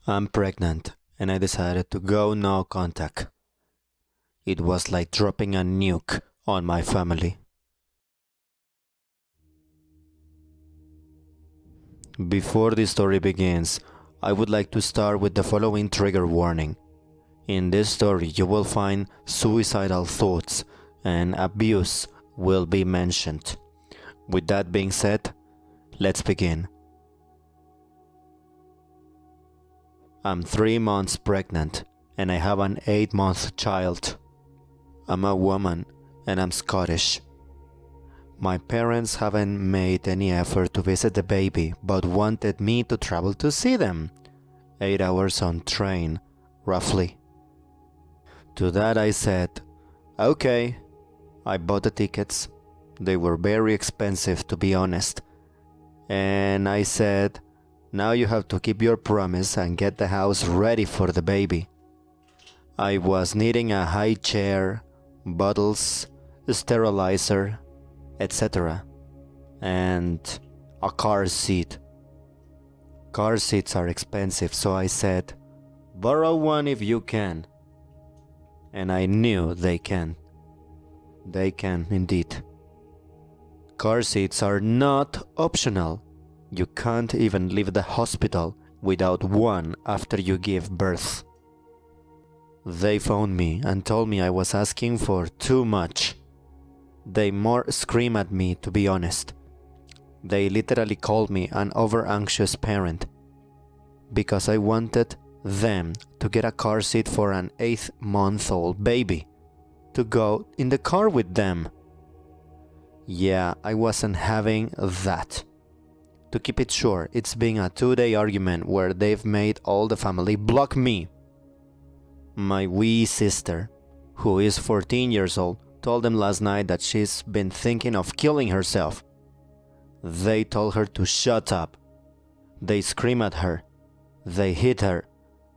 I'm pregnant, and I decided to go no contact. It was like dropping a nuke on my family. Before this story begins, I would like to start with the following trigger warning. In this story, you will find suicidal thoughts and abuse will be mentioned. With that being said, let's begin. I'm 3 months pregnant and I have an 8-month child. I'm a woman and I'm Scottish. My parents haven't made any effort to visit the baby but wanted me to travel to see them. 8 hours on train, roughly. To that I said, okay. I bought the tickets. They were very expensive, to be honest. And I said, now you have to keep your promise and get the house ready for the baby. I was needing a high chair, bottles, a sterilizer, etc. and a car seat. Car seats are expensive, so I said, borrow one if you can. And I knew they can. They can indeed. Car seats are not optional. You can't even leave the hospital without one after you give birth. They phoned me and told me I was asking for too much. They more screamed at me, to be honest. They literally called me an over-anxious parent because I wanted them to get a car seat for an 8-month-old baby to go in the car with them. Yeah, I wasn't having that. To keep it short, it's been a 2-day argument where they've made all the family block me. My wee sister, who is 14 years old, told them last night that she's been thinking of killing herself. They told her to shut up. They screamed at her. They hit her.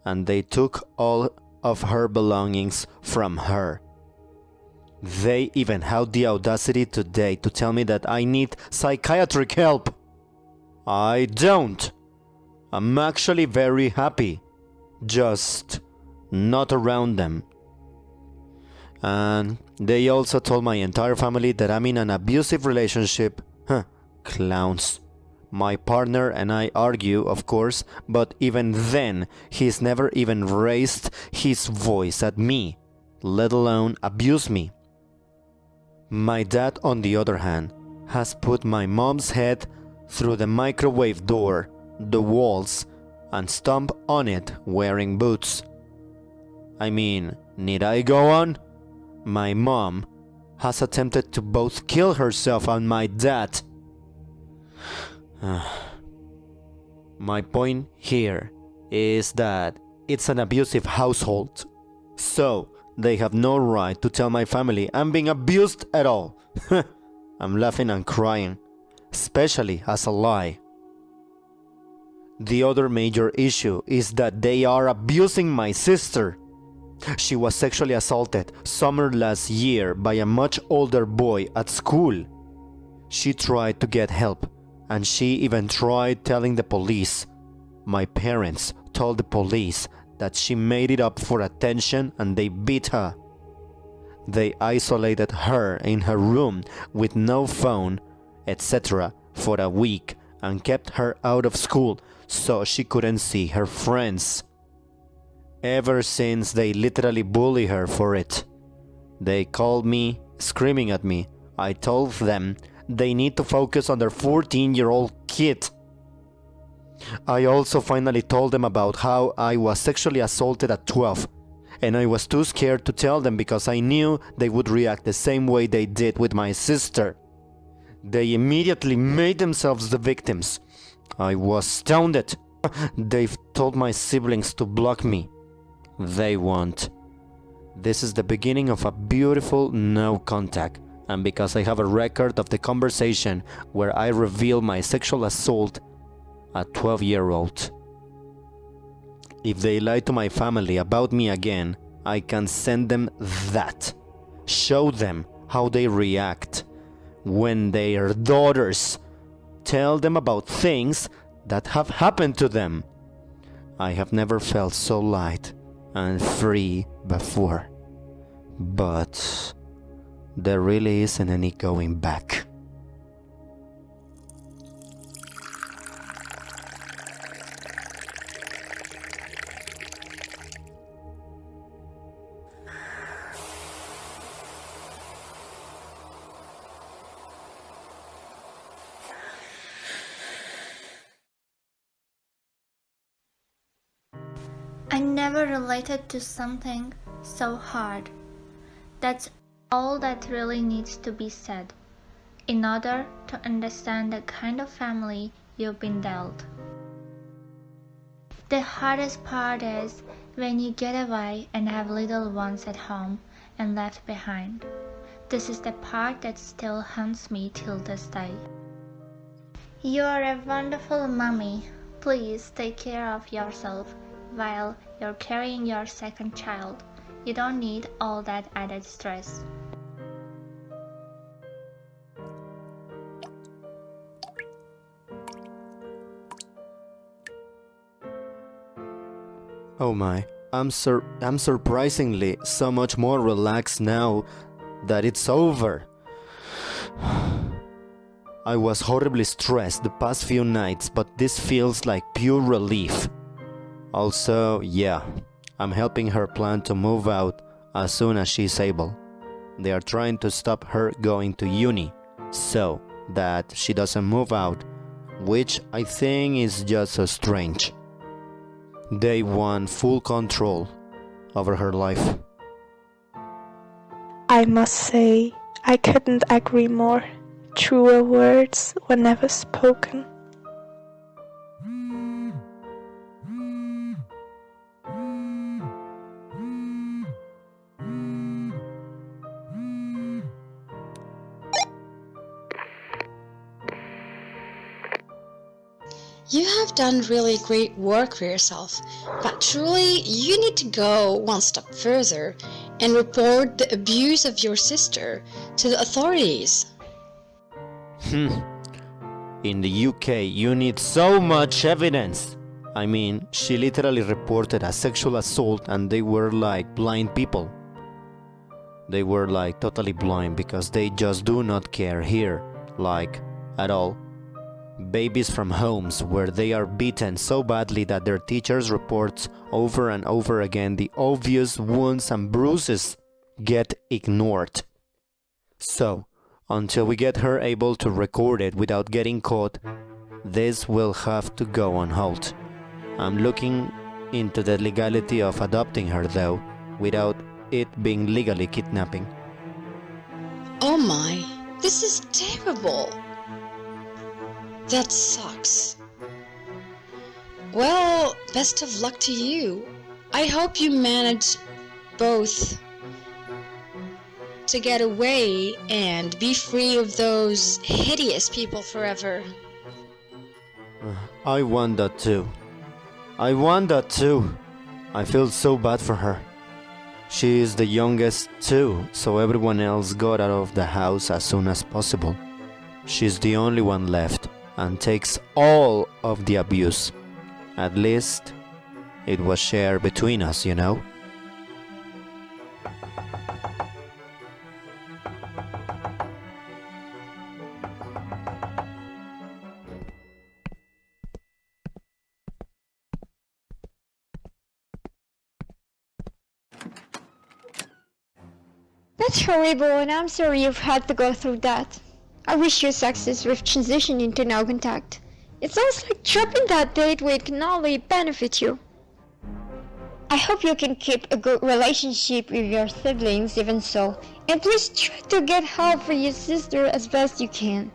And they took all of her belongings from her. They even had the audacity today to tell me that I need psychiatric help. I don't. I'm actually very happy. Just not around them. And they also told my entire family that I'm in an abusive relationship. Clowns. My partner and I argue, of course, but even then, he's never even raised his voice at me, let alone abuse me. My dad, on the other hand, has put my mom's head through the microwave door, the walls, and stomped on it wearing boots. I mean, need I go on? My mom has attempted to both kill herself and my dad. My point here is that it's an abusive household. So, they have no right to tell my family I'm being abused at all. I'm laughing and crying, especially as a lie. The other major issue is that they are abusing my sister. She was sexually assaulted summer last year by a much older boy at school. She tried to get help, and she even tried telling the police. My parents told the police that she made it up for attention and they beat her. They isolated her in her room with no phone, etc. for a week and kept her out of school so she couldn't see her friends. Ever since, they literally bully her for it. They called me, screaming at me. I told them they need to focus on their 14-year-old kid. I also finally told them about how I was sexually assaulted at 12, and I was too scared to tell them because I knew they would react the same way they did with my sister. They immediately made themselves the victims. I was astounded. They've told my siblings to block me. They won't. This is the beginning of a beautiful no contact, and because I have a record of the conversation where I reveal my sexual assault, a 12-year-old. If they lie to my family about me again, I can send them that. Show them how they react when their daughters tell them about things that have happened to them. I have never felt so light and free before. But there really isn't any going back. I never related to something so hard. That's all that really needs to be said in order to understand the kind of family you've been dealt. The hardest part is when you get away and have little ones at home and left behind. This is the part that still haunts me till this day. You are a wonderful mommy. Please take care of yourself while you're carrying your second child. You don't need all that added stress. Oh my, I'm surprisingly so much more relaxed now that it's over. I was horribly stressed the past few nights, but this feels like pure relief. Also, yeah, I'm helping her plan to move out as soon as she's able. They are trying to stop her going to uni so that she doesn't move out, which I think is just so strange. They want full control over her life. I must say, I couldn't agree more. Truer words were never spoken. You have done really great work for yourself, but truly you need to go one step further and report the abuse of your sister to the authorities. In the UK, you need so much evidence. I mean, she literally reported a sexual assault and they were like blind people. They were like totally blind because they just do not care here, like, at all. Babies from homes where they are beaten so badly that their teachers report over and over again the obvious wounds and bruises get ignored. So, until we get her able to record it without getting caught, this will have to go on hold. I'm looking into the legality of adopting her though, without it being legally kidnapping. Oh my, this is terrible. That sucks. Well, best of luck to you. I hope you manage both to get away and be free of those hideous people forever. I want that too. I feel so bad for her. She is the youngest too, so everyone else got out of the house as soon as possible. She's the only one left and takes all of the abuse. At least, it was shared between us, you know? That's horrible, and I'm sorry you've had to go through that. I wish you success with transition into no contact. It sounds like dropping that date weight can only benefit you. I hope you can keep a good relationship with your siblings even so, and please try to get help for your sister as best you can.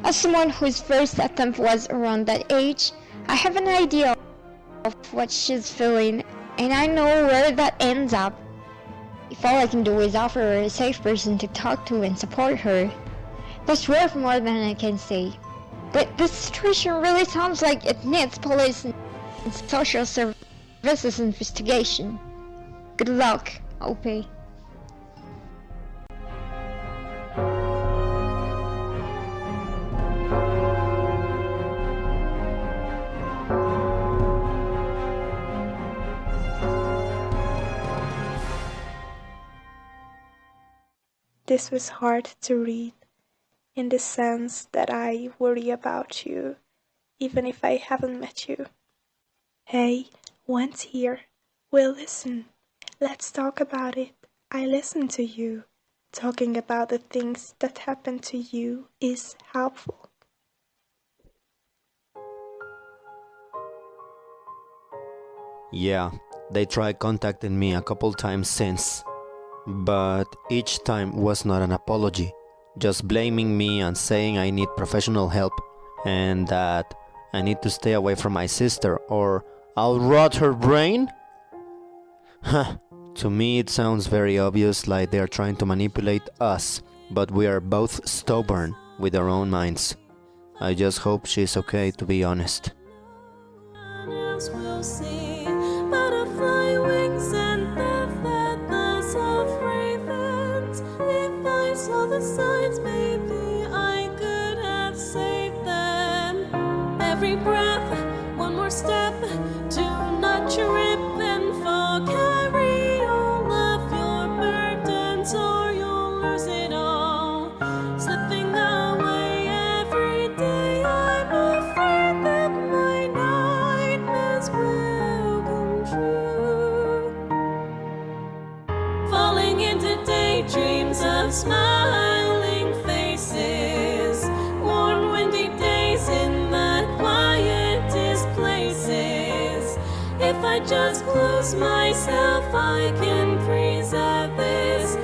As someone whose first attempt was around that age, I have an idea of what she's feeling, and I know where that ends up. If all I can do is offer her a safe person to talk to and support her, that's worth more than I can say. But this situation really sounds like it needs police and social services investigation. Good luck, OP. This was hard to read, in the sense that I worry about you, even if I haven't met you. Hey, Went's here. We'll listen. Let's talk about it. I listen to you. Talking about the things that happen to you is helpful. Yeah, they tried contacting me a couple times since, but each time was not an apology, just blaming me and saying I need professional help and that I need to stay away from my sister or I'll rot her brain? Huh, to me it sounds very obvious, like they're trying to manipulate us, but we are both stubborn with our own minds. I just hope she's okay, to be honest. We'll see butterfly wings and the feathers of ravens. If I saw the signs, maybe I could have saved them. Every breath, one more step, do not trip and fall. Carry all of your burdens or you'll lose it all. Slipping away every day, I'm afraid that my nightmares will come true. Falling into daydreams of smiling faces, warm windy days in the quietest places. If I just close myself, I can preserve this